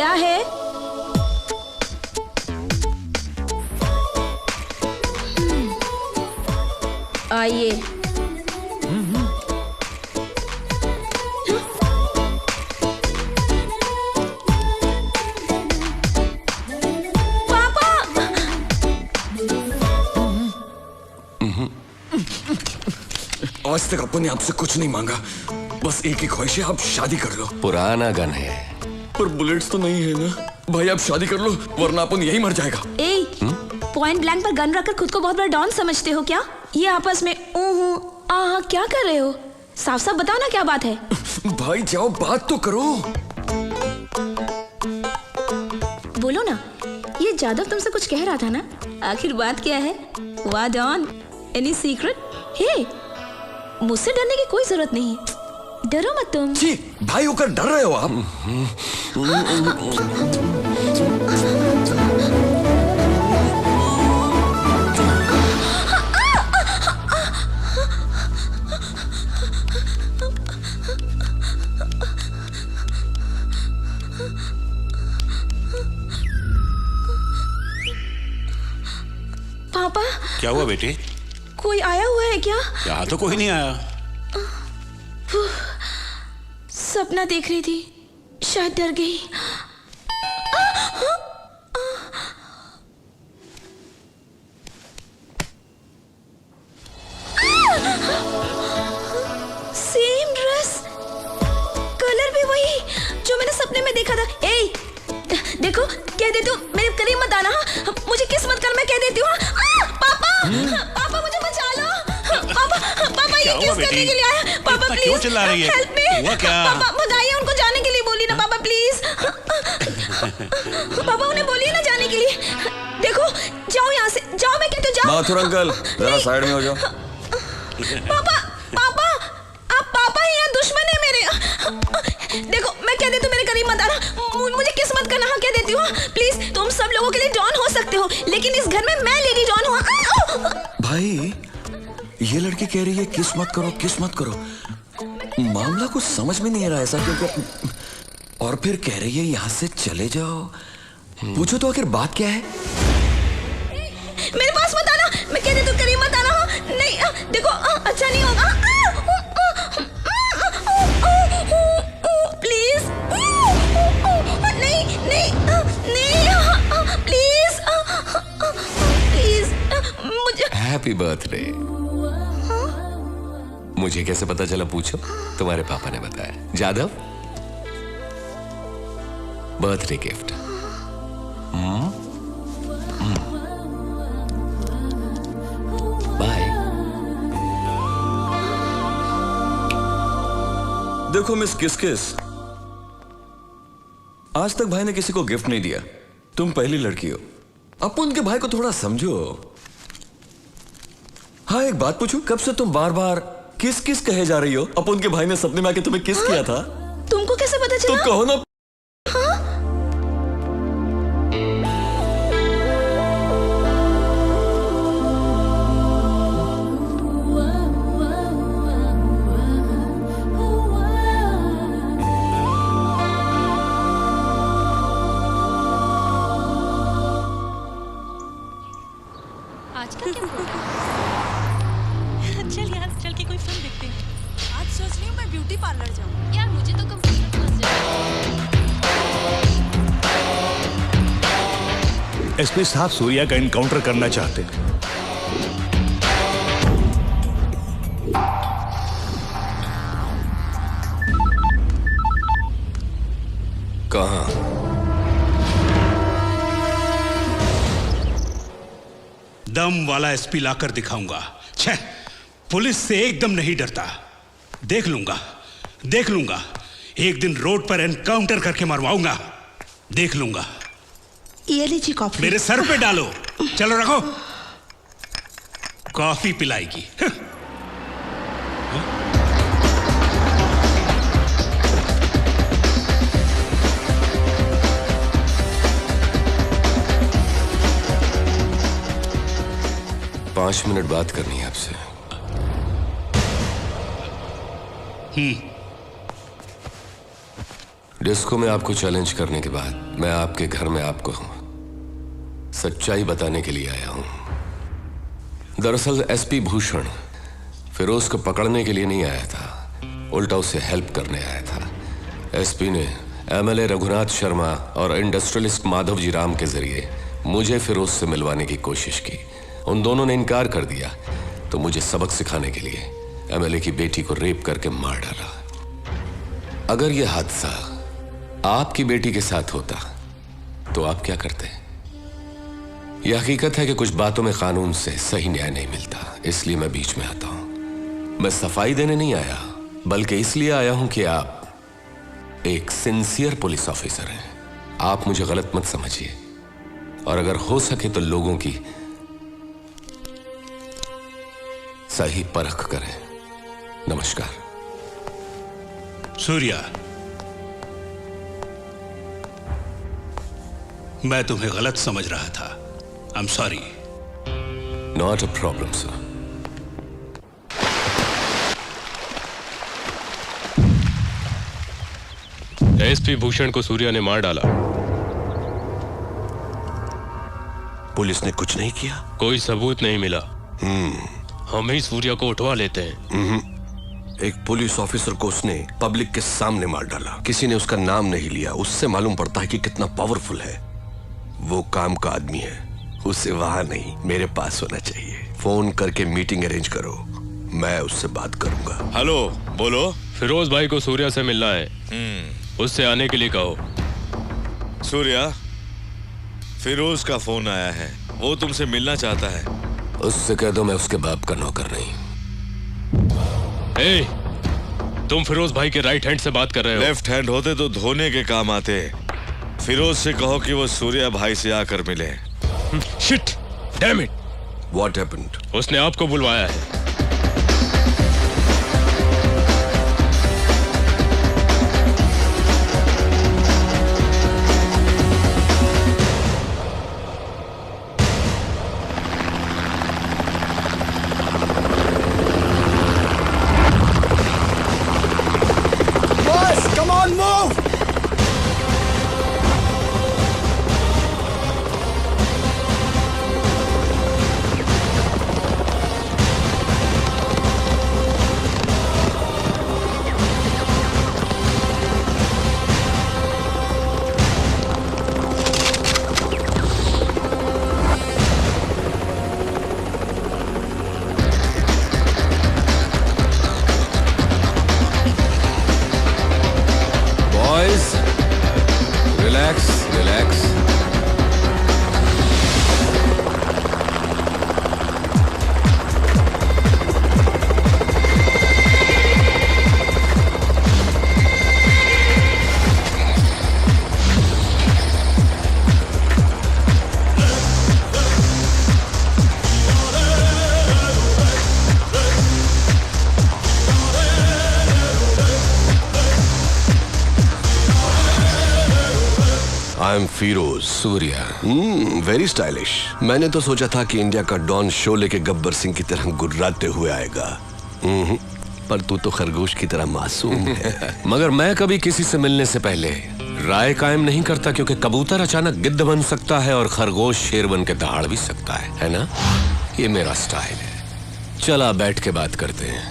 क्या है? आइए। पापा! आज तक अपन ने आपसे कुछ नहीं मांगा, बस एक ही ख्वाहिश है, आप शादी कर लो। पुराना गन है। पर बुलेट्स तो नहीं है ना भाई, आप शादी कर लो वरना अपन यही मर जाएगा। ए, पॉइंट ब्लैंक पर गन रखकर खुद को बहुत बड़ा डॉन समझते हो क्या? ये आपस में क्या कर रहे हो? साफ साफ बताओ ना क्या बात है। भाई जाओ, बात तो करो। बोलो ना, ये जादव तुमसे कुछ कह रहा था ना, आखिर बात क्या है? वाह डॉन, एनी सीक्रेट? हे, मुझसे डरने की कोई जरूरत नहीं, डरो मत तुम। जी भाई होकर डर रहे हो आप? पापा, क्या हुआ बेटी? कोई आया हुआ है क्या? यहाँ तो कोई नहीं आया। सपना देख रही थी, शायद डर गई। सेम ड्रेस, कलर भी वही जो मैंने सपने में देखा था। ए, देखो, कह देती हूँ मेरे करीब मत आना। मुझे किस मत कर, मैं कह देती हूँ। पापा, पापा मुझे बचा लो। पापा, पापा ये किस करने के लिए आया? पापा प्लीज, क्यों चिल्ला रही है? Help me. हुआ क्या? पापा भगाइए उनको, जाने के लिए बोली ना पापा प्लीज। पापा उन्हें बोलिए ना जाने के लिए। देखो, जाओ यहाँ से, जाओ, मैं कहती हूँ जाओ। माथुर अंकल जरा साइड में हो जाओ। पापा, पापा, आप पापा ही हैं, दुश्मन है मेरे। देखो, मैं कह देती हूँ मेरे करीब मत आना। मुझे किस मत करना, हाँ कह देती हूँ प्लीज। तुम सब लोगों के लिए डॉन हो सकते हो, लेकिन इस घर में मैं लेडी डॉन हूँ। भाई ये लड़की कह रही है किस मत करो, किस मत करो। मामला कुछ समझ में नहीं आ रहा ऐसा क्योंकि, और फिर कह रही है यहाँ से चले जाओ। पूछो तो आखिर बात क्या है? मेरे पास मत आना, मैं कह देती हूँ करीब मत आना। नहीं, देखो, अच्छा नहीं होगा। प्लीज, नहीं नहीं नहीं, प्लीज प्लीज, मुझे। Happy birthday. मुझे कैसे पता चला पूछो? तुम्हारे पापा ने बताया। Jadhav, birthday gift. बाय। देखो मिस किस किस, आज तक भाई ने किसी को गिफ्ट नहीं दिया, तुम पहली लड़की हो। अब उनके भाई को थोड़ा समझो। हाँ एक बात पूछूं, कब से तुम बार बार किस किस कहे जा रही हो? अब उनके भाई ने सपने में आके तुम्हें किस किया था? तुमको कैसे पता तो चला? कहो ना। आजकल क्या हो रहा है? चल यहाँ से चल के कोई फिल्म देखते हैं। आज सोच रही हूँ मैं ब्यूटी पार्लर जाऊँ। यार मुझे तो कंप्यूटर क्लास जाना। एसपी साहब सूर्या का इनकाउंटर करना चाहते हैं। कहाँ? दम वाला एसपी लाकर दिखाऊंगा। छह, पुलिस से एकदम नहीं डरता। देख लूंगा, देख लूंगा। एक दिन रोड पर एनकाउंटर करके मरवाऊंगा। देख लूंगा। ये लीजिए कॉफी। मेरे सर पे डालो। चलो रखो, कॉफी पिलाएगी। पांच मिनट बात करनी है आपसे। डिस्को में आपको चैलेंज करने के बाद मैं आपके घर में आपको सच्चाई बताने के लिए आया हूं। दरअसल एसपी भूषण फिरोज को पकड़ने के लिए नहीं आया था, उल्टा उसे हेल्प करने आया था। एसपी ने एमएलए रघुनाथ शर्मा और इंडस्ट्रियलिस्ट माधव जी राम के जरिए मुझे फिरोज से मिलवाने की कोशिश की। उन दोनों ने इनकार कर दिया तो मुझे सबक सिखाने के लिए एमएलए की बेटी को रेप करके मार डाला। अगर यह हादसा आपकी बेटी के साथ होता तो आप क्या करते? यह हकीकत है कि कुछ बातों में कानून से सही न्याय नहीं मिलता, इसलिए मैं बीच में आता हूं। मैं सफाई देने नहीं आया, बल्कि इसलिए आया हूं कि आप एक सिंसियर पुलिस ऑफिसर हैं। आप मुझे गलत मत समझिए और अगर हो सके तो लोगों की सही परख करें। नमस्कार। सूर्या, मैं तुम्हें गलत समझ रहा था। I am sorry. Not a problem sir. SP Bhushan को सूर्या ने मार डाला। पुलिस ने कुछ नहीं किया? कोई सबूत नहीं मिला। हम ही सूर्या को उठवा लेते हैं। एक पुलिस ऑफिसर को उसने पब्लिक के सामने मार डाला, किसी ने उसका नाम नहीं लिया। उससे मालूम पड़ता है कि कितना पावरफुल है। वो काम का आदमी है, उसे वहां नहीं मेरे पास होना चाहिए। फोन करके मीटिंग अरेंज करो, मैं उससे बात करूंगा। हेलो, बोलो। फिरोज भाई को सूर्या से मिलना है, उससे आने के लिए कहो। सूर्या, फिरोज का फोन आया है, वो तुमसे मिलना चाहता है। उससे कह दो मैं उसके बाप का नौकर नहीं। ए, तुम फिरोज भाई के राइट हैंड से बात कर रहे हो। लेफ्ट हैंड होते तो धोने के काम आते। फिरोज से कहो कि वो सूर्या भाई से आकर मिले। Shit, damn it. What happened? उसने आपको बुलवाया है। Relax. I am Firoz. Surya. Very stylish. मैंने तो सोचा था कि इंडिया का डॉन शोले के गब्बर सिंह की तरह गुर्राते हुए आएगा, पर तू तो खरगोश की तरह मासूम है। मगर मैं कभी किसी से मिलने से पहले राय कायम नहीं करता, क्योंकि कबूतर अचानक गिद्ध बन सकता है और खरगोश शेर बन के दहाड़ भी सकता है ना? ये मेरा स्टाइल है। चला बैठ के बात करते हैं।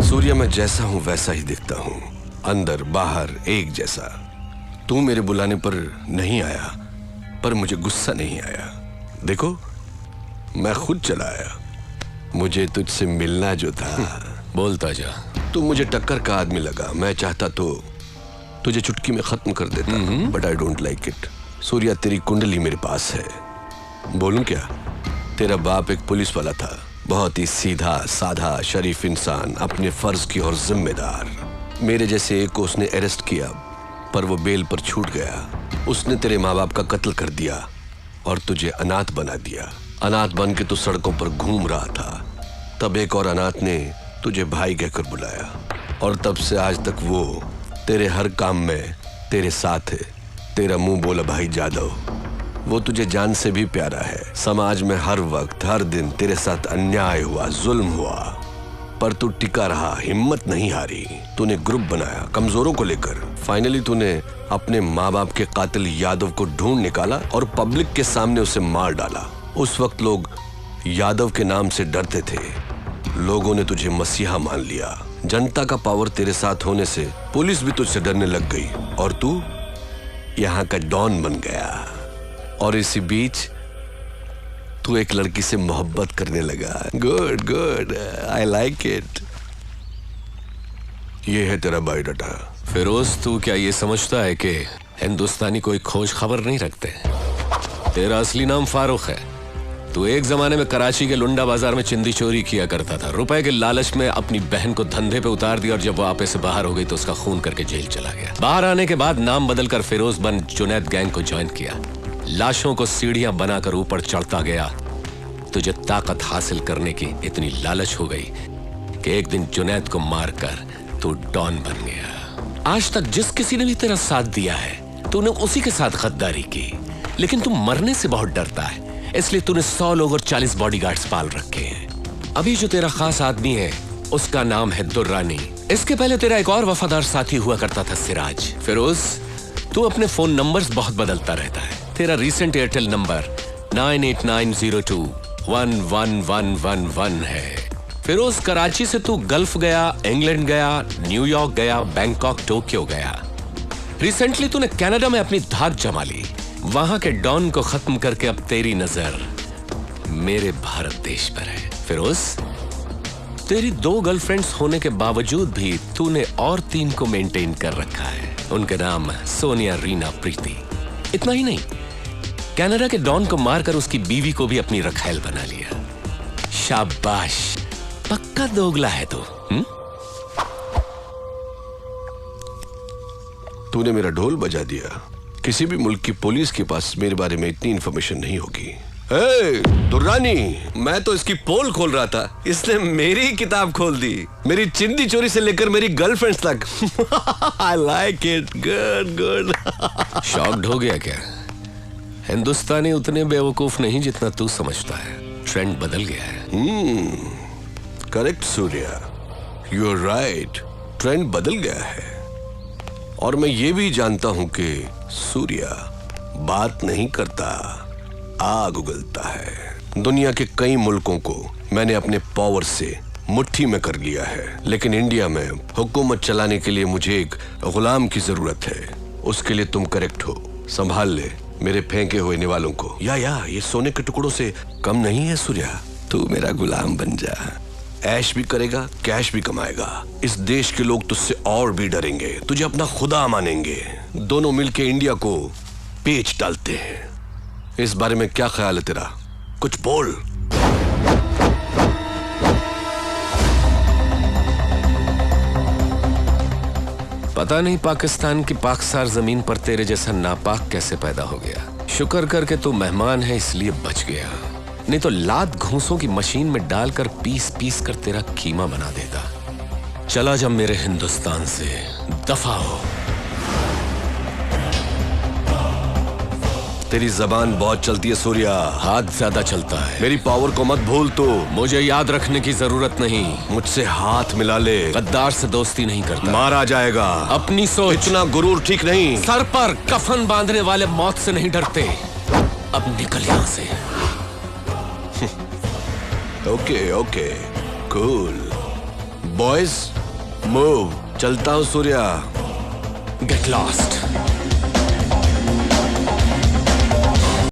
सूर्या, मैं जैसा हूं वैसा ही दिखता हूं, अंदर बाहर एक जैसा। तू मेरे बुलाने पर नहीं आया, पर मुझे गुस्सा नहीं आया। देखो, मैं खुद चला आया। मुझे तुझसे मिलना जो था। बोलता जा। तू मुझे टक्कर का आदमी लगा। मैं चाहता तो तुझे चुटकी में खत्म कर देता, but I don't like it. Surya, तेरी कुंडली मेरे पास है। बोलूं क्या? तेरा बाप एक पुलिस वाला था, बहुत ही सीधा साधा शरीफ इंसान, अपने फर्ज की और जिम्मेदार। मेरे जैसे एक को उसने अरेस्ट किया, पर वो बेल पर छूट गया। उसने तेरे माँ बाप का कत्ल कर दिया और तुझे अनाथ बना दिया। अनाथ बन के तू सड़कों पर घूम रहा था, तब एक और अनाथ ने तुझे भाई कहकर बुलाया और तब से आज तक वो तेरे हर काम में तेरे साथ है। तेरा मुंह बोला भाई जादव, वो तुझे जान से भी प्यारा है। समाज में हर वक्त हर दिन तेरे साथ अन्याय हुआ, जुल्म हुआ, पर तू टिका रहा, हिम्मत नहीं हारी। तूने ग्रुप बनाया कमजोरों को लेकर। फाइनली तूने अपने माँ बाप के कातिल यादव को ढूंढ निकाला और पब्लिक के सामने उसे मार डाला। उस वक्त लोग यादव के नाम से डरते थे। लोगों ने तुझे मसीहा मान लिया। जनता का पावर तेरे साथ होने से पुलिस भी तुझसे डरने लग गई और तू यहाँ का डॉन बन गया। और इसी बीच तू एक लड़की से मोहब्बत करने लगा। Good good, I like it. ये है तेरा बायोडाटा। फिरोज, तू क्या ये समझता है कि हिंदुस्तानी कोई खोज खबर नहीं रखते? तेरा असली नाम फारूक है। तू एक जमाने में कराची के लुंडा बाजार में चिंदी चोरी किया करता था। रुपए के लालच में अपनी बहन को धंधे पे उतार दिया और जब वो आपे से बाहर हो गई तो उसका खून करके जेल चला गया। बाहर आने के बाद नाम बदलकर फिरोज बन जुनैद गैंग को ज्वाइन किया। लाशों को सीढ़ियां बनाकर ऊपर चढ़ता गया। तुझे ताकत हासिल करने की इतनी लालच हो गई कि एक दिन जुनैद को मारकर तू डॉन बन गया। आज तक जिस किसी ने भी तेरा साथ दिया है तूने उसी के साथ गद्दारी की, लेकिन तू मरने से बहुत डरता है, इसलिए तूने 100 लोग और 40 बॉडीगार्ड्स पाल रखे हैं। अभी जो तेरा खास आदमी है उसका नाम है दुर्रानी। इसके पहले तेरा एक और वफादार साथी हुआ करता था, सिराज। फिरोज, तू अपने फोन नंबर्स बहुत बदलता रहता है। तेरा रीसेंट एयरटेल नंबर 9890211111 है। फिरोज, कराची से तू गल्फ गया, इंग्लैंड गया, न्यूयॉर्क गया, बैंकॉक, टोक्यो गया। रिसेंटली तूने कनाडा में अपनी धाक जमा ली। वहां के डॉन को खत्म करके अब तेरी नजर मेरे भारत देश पर है। फिरोज, तेरी 2 गर्लफ्रेंड्स होने के बावजूद भी तूने और 3 को मेंटेन कर रखा है। उनके नाम सोनिया, रीना, प्रीति। इतना ही नहीं, कनाडा के डॉन को मारकर उसकी बीवी को भी अपनी रखैल बना लिया। शाबाश, पक्का दोगला है तू। तूने मेरा ढोल बजा दिया। किसी भी मुल्क की पुलिस के पास मेरे बारे में इतनी इंफॉर्मेशन नहीं होगी। दुर्रानी, मैं तो इसकी पोल खोल रहा था, इसने मेरी किताब खोल दी। मेरी चिंदी चोरी से लेकर मेरी गर्लफ्रेंड्स तक। I like it, good good. Shocked हो गया क्या? हिंदुस्तानी उतने बेवकूफ नहीं जितना तू समझता है। ट्रेंड बदल गया है। Correct Surya, you are right, trend बदल गया है। और मैं ये भी जानता हूं कि सूर्या बात नहीं करता, आग उगलता है। दुनिया के कई मुल्कों को मैंने अपने पावर से मुट्ठी में कर लिया है, लेकिन इंडिया में हुकूमत चलाने के लिए मुझे एक गुलाम की जरूरत है। उसके लिए तुम करेक्ट हो। संभाल ले मेरे फेंके हुए निवालों को। या ये सोने के टुकड़ों से कम नहीं है सूर्या। तू मेरा गुलाम बन जा। ऐश भी करेगा, कैश भी कमाएगा। इस देश के लोग तुझसे और भी डरेंगे, तुझे अपना खुदा मानेंगे। दोनों मिलके इंडिया को पेच डालते हैं। इस बारे में क्या ख्याल है तेरा? कुछ बोल। पता नहीं पाकिस्तान की पाकसार जमीन पर तेरे जैसा नापाक कैसे पैदा हो गया। शुक्र करके तू मेहमान है इसलिए बच गया, नहीं तो लात घूंसों की मशीन में डालकर पीस पीस कर तेरा कीमा बना देता। चला जा मेरे हिंदुस्तान से, दफा हो। तेरी जबान बहुत चलती है सूर्या। हाथ ज्यादा चलता है। मेरी पावर को मत भूल तू। मुझे याद रखने की जरूरत नहीं। मुझसे हाथ मिला ले। गद्दार से दोस्ती नहीं करता। मारा जाएगा। अपनी सोच। इतना गुरूर ठीक नहीं। सर पर कफन बांधने वाले मौत से नहीं डरते। अब निकल यहां से। Okay okay, cool boys, move. चलता हूं सूर्या। Get lost.